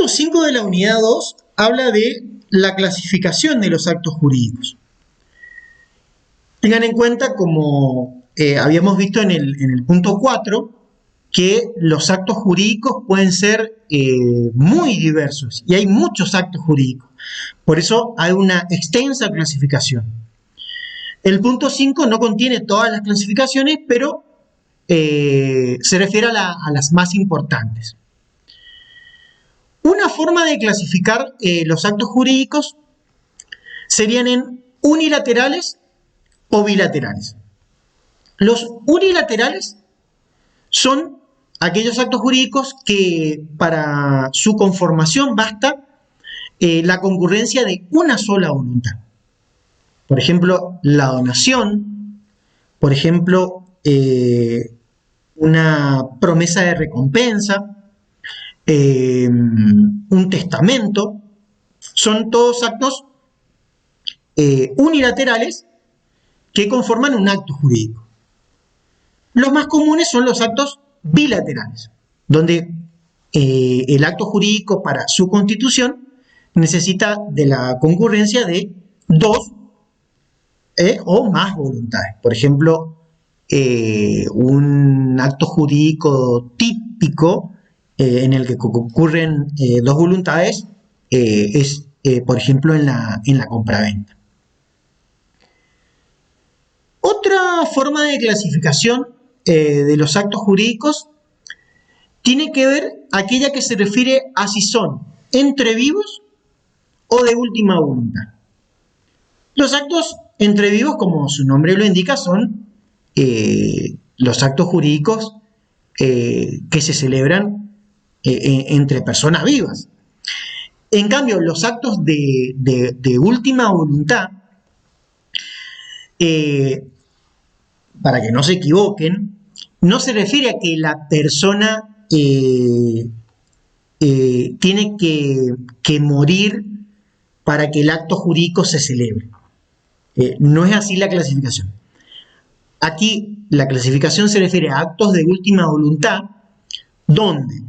punto 5 de la unidad 2 habla de la clasificación de los actos jurídicos. Tengan en cuenta, como habíamos visto en el punto 4, que los actos jurídicos pueden ser muy diversos y hay muchos actos jurídicos. Por eso hay una extensa clasificación. El punto 5 no contiene todas las clasificaciones, pero se refiere a las más importantes. Una forma de clasificar los actos jurídicos serían en unilaterales o bilaterales. Los unilaterales son aquellos actos jurídicos que para su conformación basta la concurrencia de una sola voluntad. Por ejemplo, la donación, por ejemplo, una promesa de recompensa, un testamento, son todos actos unilaterales que conforman un acto jurídico. Los más comunes son los actos bilaterales, donde el acto jurídico para su constitución necesita de la concurrencia de dos o más voluntades. Por ejemplo, un acto jurídico típico en el que concurren dos voluntades es, por ejemplo, en la compraventa. Otra forma de clasificación de los actos jurídicos tiene que ver aquella que se refiere a si son entre vivos o de última voluntad. Los actos entre vivos, como su nombre lo indica, son los actos jurídicos que se celebran entre personas vivas. En cambio, los actos de última voluntad, para que no se equivoquen, no se refiere a que la persona tiene que morir para que el acto jurídico se celebre. No es así la clasificación. Aquí la clasificación se refiere a actos de última voluntad donde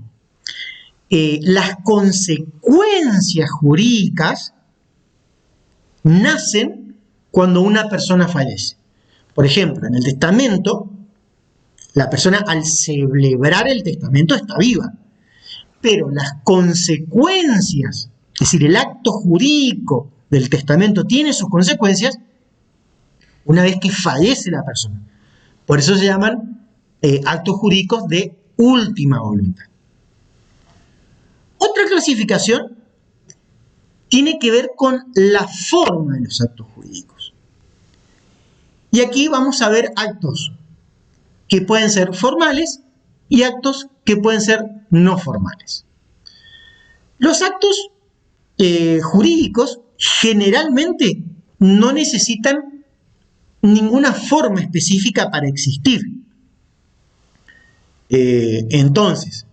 las consecuencias jurídicas nacen cuando una persona fallece. Por ejemplo, en el testamento, la persona al celebrar el testamento está viva, pero las consecuencias, es decir, el acto jurídico del testamento tiene sus consecuencias una vez que fallece la persona. Por eso se llaman actos jurídicos de última voluntad. Otra clasificación tiene que ver con la forma de los actos jurídicos. Y aquí vamos a ver actos que pueden ser formales y actos que pueden ser no formales. Los actos jurídicos generalmente no necesitan ninguna forma específica para existir. Entonces,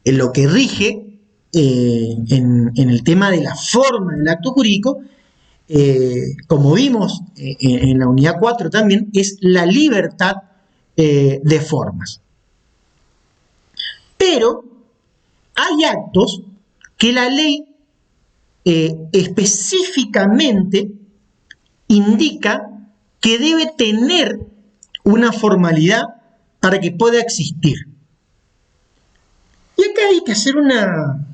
en lo que rige en el tema de la forma del acto jurídico, como vimos en la unidad 4 también, es la libertad de formas. Pero hay actos que la ley específicamente indica que debe tener una formalidad para que pueda existir. Y acá hay que hacer una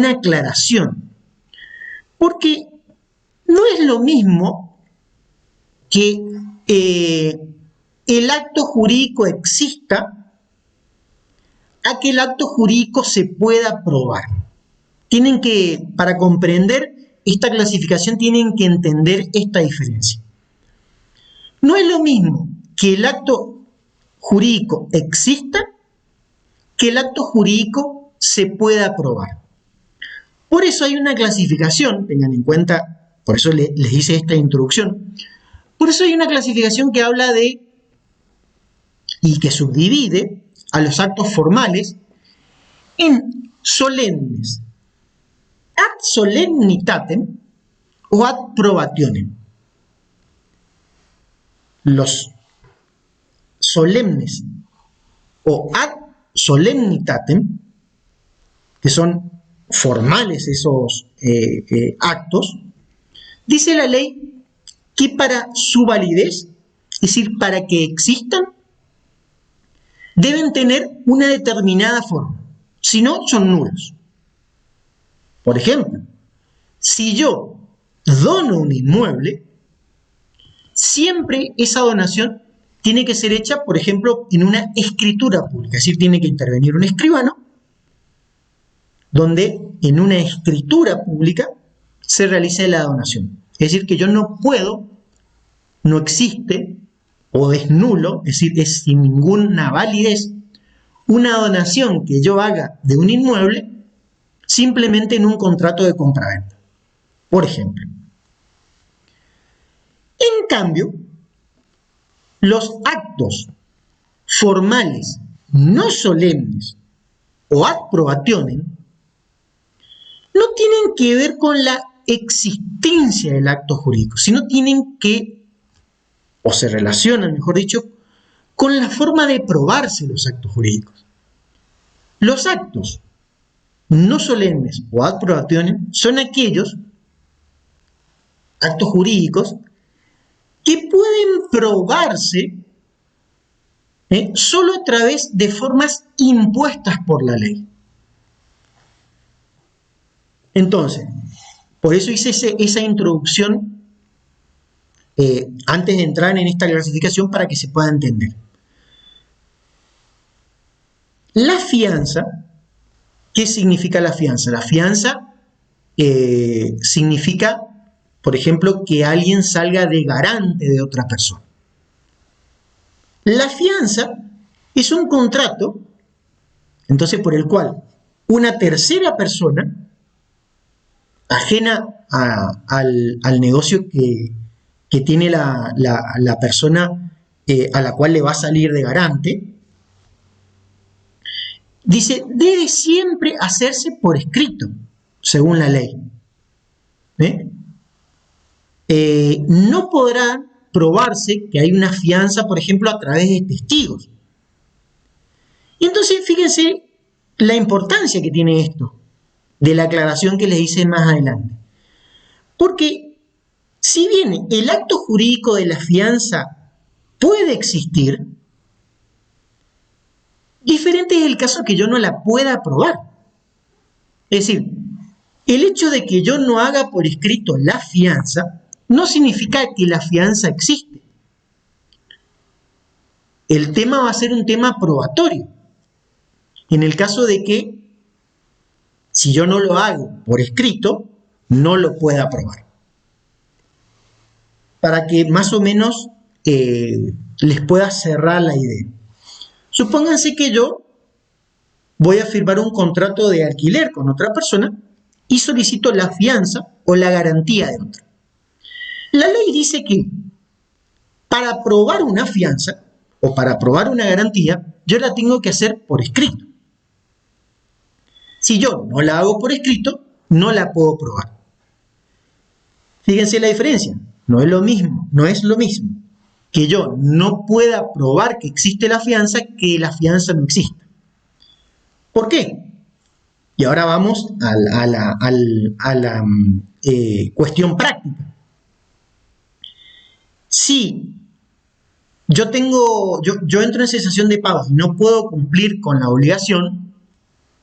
aclaración, porque no es lo mismo que el acto jurídico exista a que el acto jurídico se pueda probar. Tienen que, para comprender esta clasificación, tienen que entender esta diferencia. No es lo mismo que el acto jurídico exista que el acto jurídico se pueda probar. Por eso hay una clasificación, tengan en cuenta, por eso les hice esta introducción, por eso hay una clasificación que habla de y que subdivide a los actos formales en solemnes, ad solemnitatem o ad probationem. Los solemnes o ad solemnitatem, que son formales esos actos, dice la ley que para su validez, es decir, para que existan, deben tener una determinada forma, si no, son nulos. Por ejemplo, si yo dono un inmueble, siempre esa donación tiene que ser hecha, por ejemplo, en una escritura pública, es decir, tiene que intervenir un escribano, donde en una escritura pública se realice la donación. Es decir, que yo no puedo, no existe, o es nulo, es decir, es sin ninguna validez, una donación que yo haga de un inmueble simplemente en un contrato de compraventa, por ejemplo. En cambio, los actos formales no solemnes o ad probationem no tienen que ver con la existencia del acto jurídico, sino tienen que, o se relacionan, mejor dicho, con la forma de probarse los actos jurídicos. Los actos no solemnes o ad probationem son aquellos actos jurídicos que pueden probarse solo a través de formas impuestas por la ley. Entonces, por eso hice esa introducción antes de entrar en esta clasificación para que se pueda entender. La fianza, ¿qué significa la fianza? La fianza significa, por ejemplo, que alguien salga de garante de otra persona. La fianza es un contrato, entonces, por el cual una tercera persona, ajena al negocio que tiene la persona a la cual le va a salir de garante, dice, debe siempre hacerse por escrito, según la ley. No podrá probarse que hay una fianza, por ejemplo, a través de testigos. Y entonces, fíjense la importancia que tiene esto, de la aclaración que les hice más adelante. Porque, si bien el acto jurídico de la fianza puede existir, diferente es el caso que yo no la pueda probar. Es decir, el hecho de que yo no haga por escrito la fianza no significa que la fianza existe. El tema va a ser un tema probatorio. En el caso de que, si yo no lo hago por escrito, no lo pueda probar. Para que más o menos les pueda cerrar la idea. Supónganse que yo voy a firmar un contrato de alquiler con otra persona y solicito la fianza o la garantía de otra. La ley dice que para probar una fianza o para probar una garantía, yo la tengo que hacer por escrito. Si yo no la hago por escrito, no la puedo probar. Fíjense la diferencia. No es lo mismo que yo no pueda probar que existe la fianza que la fianza no exista. ¿Por qué? Y ahora vamos a la cuestión práctica. Si yo entro en cesación de pagos y no puedo cumplir con la obligación,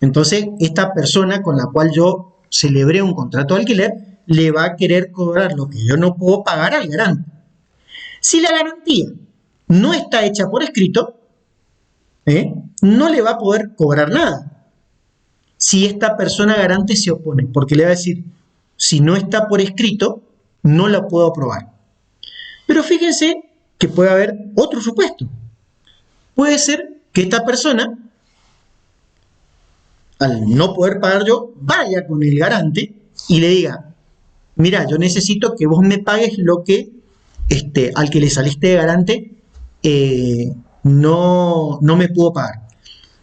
entonces esta persona con la cual yo celebré un contrato de alquiler le va a querer cobrar lo que yo no puedo pagar al garante. Si la garantía no está hecha por escrito, no le va a poder cobrar nada. Si esta persona garante se opone, porque le va a decir, si no está por escrito, no la puedo aprobar. Pero fíjense que puede haber otro supuesto. Puede ser que esta persona, al no poder pagar yo, vaya con el garante y le diga, mira, yo necesito que vos me pagues lo que al que le saliste de garante no me pudo pagar.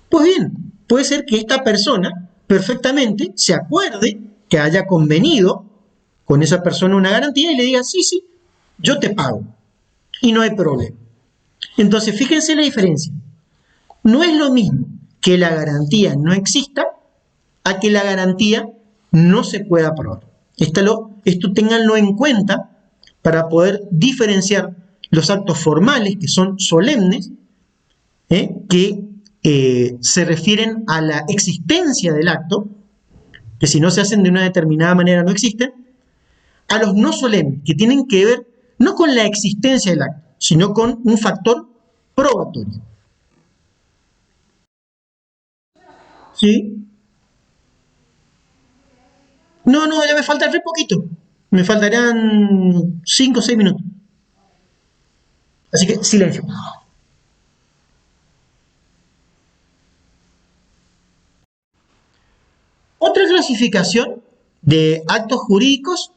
Pues bien, puede ser que esta persona perfectamente se acuerde que haya convenido con esa persona una garantía y le diga, sí, yo te pago y no hay problema. Entonces, fíjense la diferencia. No es lo mismo que la garantía no exista a que la garantía no se puede aprobar. Esto ténganlo en cuenta para poder diferenciar los actos formales, que son solemnes, que se refieren a la existencia del acto, que si no se hacen de una determinada manera no existen, a los no solemnes, que tienen que ver no con la existencia del acto, sino con un factor probatorio. ¿Sí? No, ya me falta re poquito. Me faltarán 5 o 6 minutos. Así que silencio. Otra clasificación de actos jurídicos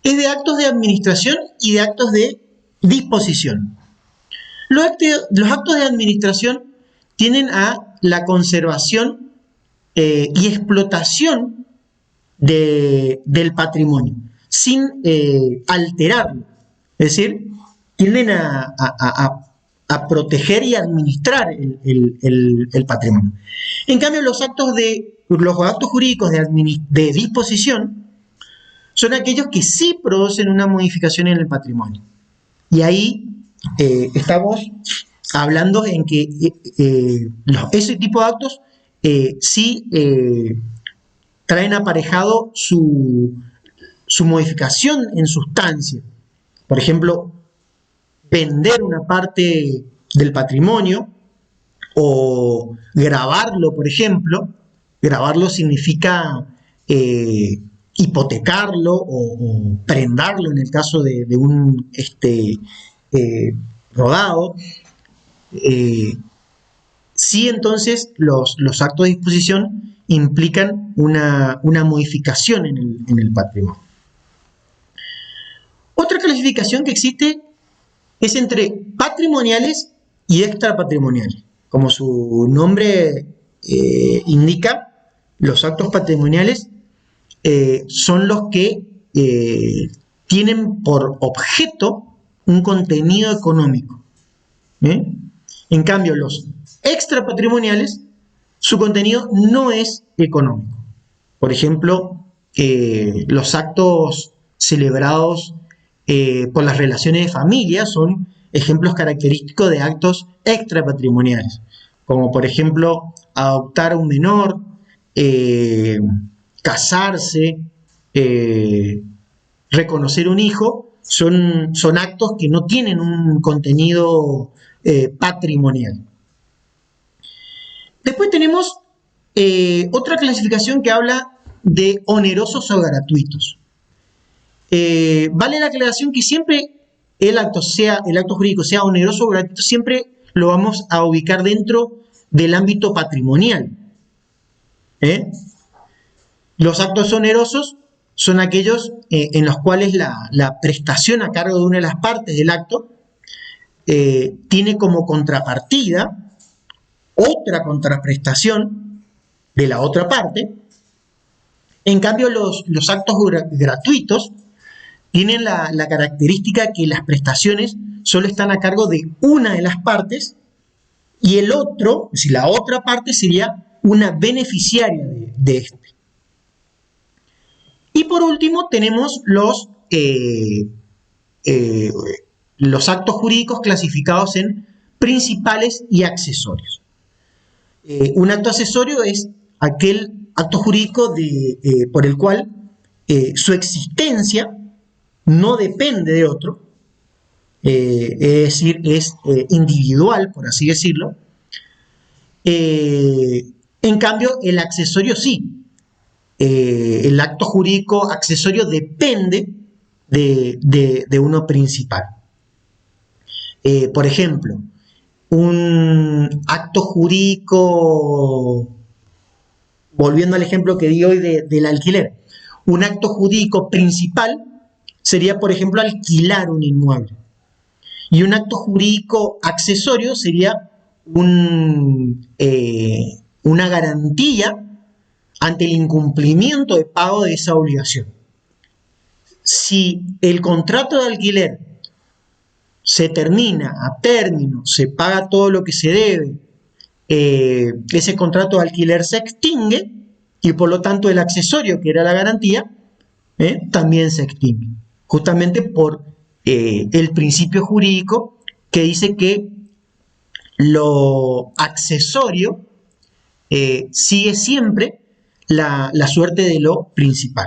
es de actos de administración y de actos de disposición. Los actos de administración tienden a la conservación y explotación del patrimonio, sin alterarlo. Es decir, tienden a proteger y administrar el patrimonio. En cambio, los actos jurídicos de disposición son aquellos que sí producen una modificación en el patrimonio. Y ahí estamos hablando en que ese tipo de actos sí traen aparejado su modificación en sustancia. Por ejemplo, vender una parte del patrimonio o gravarlo, por ejemplo. Gravarlo significa hipotecarlo o prendarlo en el caso de un rodado. Sí, entonces los actos de disposición implican una modificación en el patrimonio. Otra clasificación que existe es entre patrimoniales y extrapatrimoniales. Como su nombre indica, los actos patrimoniales son los que tienen por objeto un contenido económico. En cambio, los extrapatrimoniales, su contenido no es económico. Por ejemplo, los actos celebrados por las relaciones de familia son ejemplos característicos de actos extrapatrimoniales, como por ejemplo adoptar a un menor, casarse, reconocer un hijo, son actos que no tienen un contenido patrimonial. Después tenemos otra clasificación que habla de onerosos o gratuitos. Vale la aclaración que siempre el acto jurídico sea oneroso o gratuito, siempre lo vamos a ubicar dentro del ámbito patrimonial. Los actos onerosos son aquellos en los cuales la prestación a cargo de una de las partes del acto tiene como contrapartida otra contraprestación de la otra parte. En cambio, los actos gratuitos tienen la característica que las prestaciones solo están a cargo de una de las partes y el otro, es decir, la otra parte sería una beneficiaria de este. Y por último tenemos los actos jurídicos clasificados en principales y accesorios. Un acto accesorio es aquel acto jurídico por el cual su existencia no depende de otro, es decir, es individual, por así decirlo. En cambio, el accesorio sí. El acto jurídico accesorio depende de uno principal. Por ejemplo, un acto jurídico, volviendo al ejemplo que di hoy del alquiler, un acto jurídico principal sería, por ejemplo, alquilar un inmueble. Y un acto jurídico accesorio sería una garantía ante el incumplimiento de pago de esa obligación. Si el contrato de alquiler se termina a término, se paga todo lo que se debe, ese contrato de alquiler se extingue, y por lo tanto el accesorio, que era la garantía, también se extingue, justamente por el principio jurídico que dice que lo accesorio sigue siempre la suerte de lo principal.